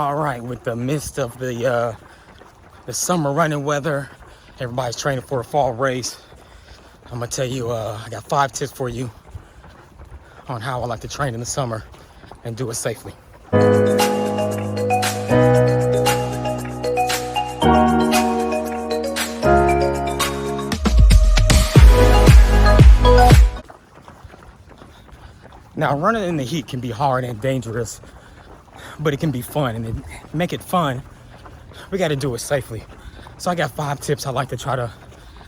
All right, with the midst of the summer running weather, everybody's training for a fall race. I'm gonna tell you, I got 5 tips for you on how I like to train in the summer and do it safely. Now, running in the heat can be hard and dangerous, but it can be fun. And to make it fun, we got to do it safely. So I got 5 tips I like to try to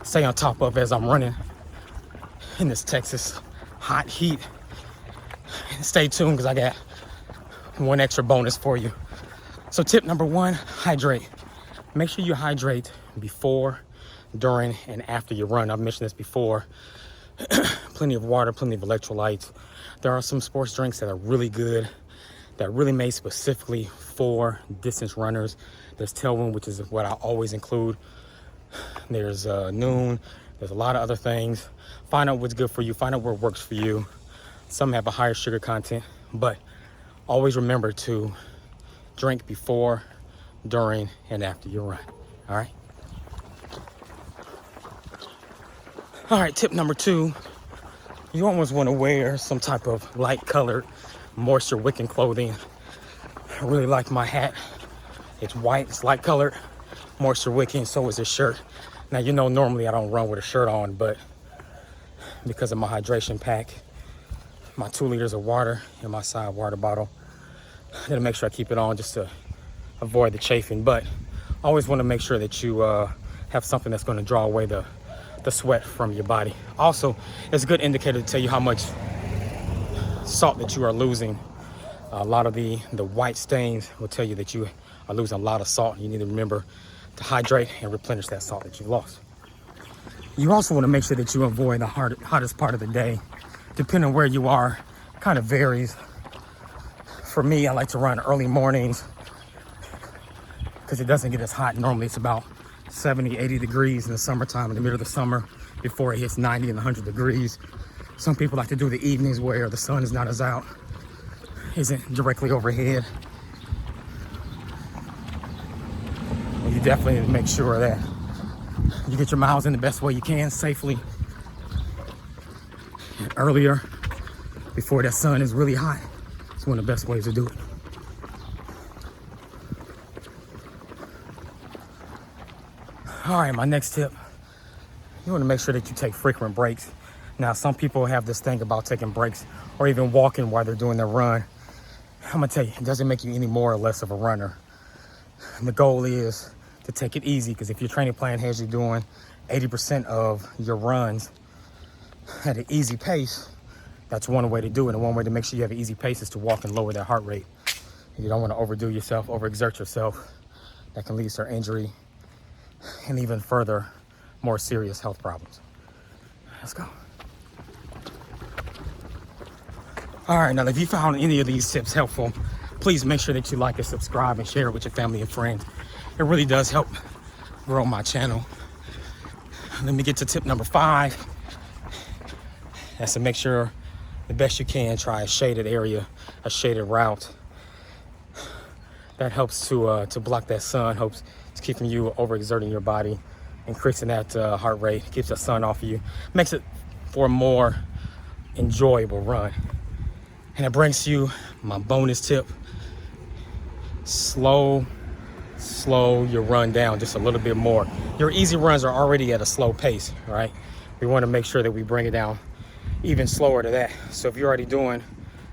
stay on top of as I'm running in this Texas hot heat. Stay tuned because I got one extra bonus for you. So tip number 1, hydrate. Make sure you hydrate before, during, and after your run. I've mentioned this before. Plenty of water, plenty of electrolytes. There are some sports drinks that are really good, that are really made specifically for distance runners. There's Tailwind, which is what I always include. There's Noon. There's a lot of other things. Find out what's good for you. Find out what works for you. Some have a higher sugar content, but always remember to drink before, during, and after your run. All right? All right, tip number 2. You always want to wear some type of light colored, moisture wicking clothing. I really like my hat. It's white, it's light colored, moisture wicking, so is this shirt. Now, you know, normally I don't run with a shirt on, but because of my hydration pack, my 2 liters of water in my side water bottle, I gotta make sure I keep it on just to avoid the chafing. But I always want to make sure that you have something that's going to draw away the sweat from your body. Also, it's a good indicator to tell you how much salt that you are losing. A lot of the white stains will tell you that you are losing a lot of salt. You need to remember to hydrate and replenish that salt that you've lost. You also want to make sure that you avoid the hottest part of the day. Depending on where you are, kind of varies. For me, I like to run early mornings because it doesn't get as hot. Normally it's about 70, 80 degrees in the summertime, in the middle of the summer, before it hits 90 and 100 degrees. Some people like to do the evenings where the sun is not as out, isn't directly overhead. And you definitely need to make sure that you get your miles in the best way you can, safely, and earlier, before that sun is really hot. It's one of the best ways to do it. All right, my next tip, you want to make sure that you take frequent breaks. Now, some people have this thing about taking breaks or even walking while they're doing their run. I'm gonna tell you, it doesn't make you any more or less of a runner. And the goal is to take it easy, because if your training plan has you doing 80% of your runs at an easy pace, that's one way to do it. And one way to make sure you have an easy pace is to walk and lower that heart rate. You don't want to overdo yourself, overexert yourself. That can lead to injury and even further, more serious health problems. Let's go. All right, now if you found any of these tips helpful, please make sure that you like and subscribe and share it with your family and friends. It really does help grow my channel. Let me get to tip number 5. That's to make sure the best you can try a shaded area, a shaded route. That helps to block that sun, helps to keeping you overexerting your body, increasing that heart rate, keeps the sun off of you, makes it for a more enjoyable run. And it brings you my bonus tip. Slow your run down just a little bit more. Your easy runs are already at a slow pace, right? We want to make sure that we bring it down even slower to that. So if you're already doing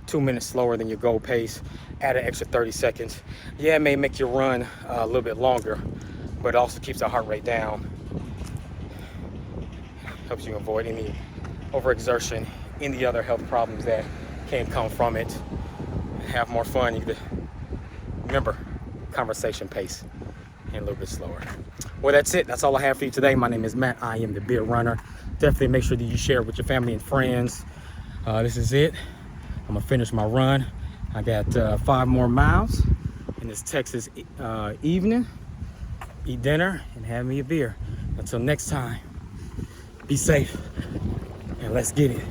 2 minutes slower than your goal pace, add an extra 30 seconds. Yeah, it may make your run a little bit longer, but it also keeps the heart rate down. Helps you avoid any overexertion, any other health problems that can come from it. Have more fun. You remember, conversation pace and a little bit slower. Well, that's it. That's all I have for you today. My name is Matt. I am the Beer Runner. Definitely make sure that you share it with your family and friends. This is it. I'm gonna finish my run. I got 5 more miles in this Texas evening. Eat dinner and have me a beer. Until next time, be safe and let's get it.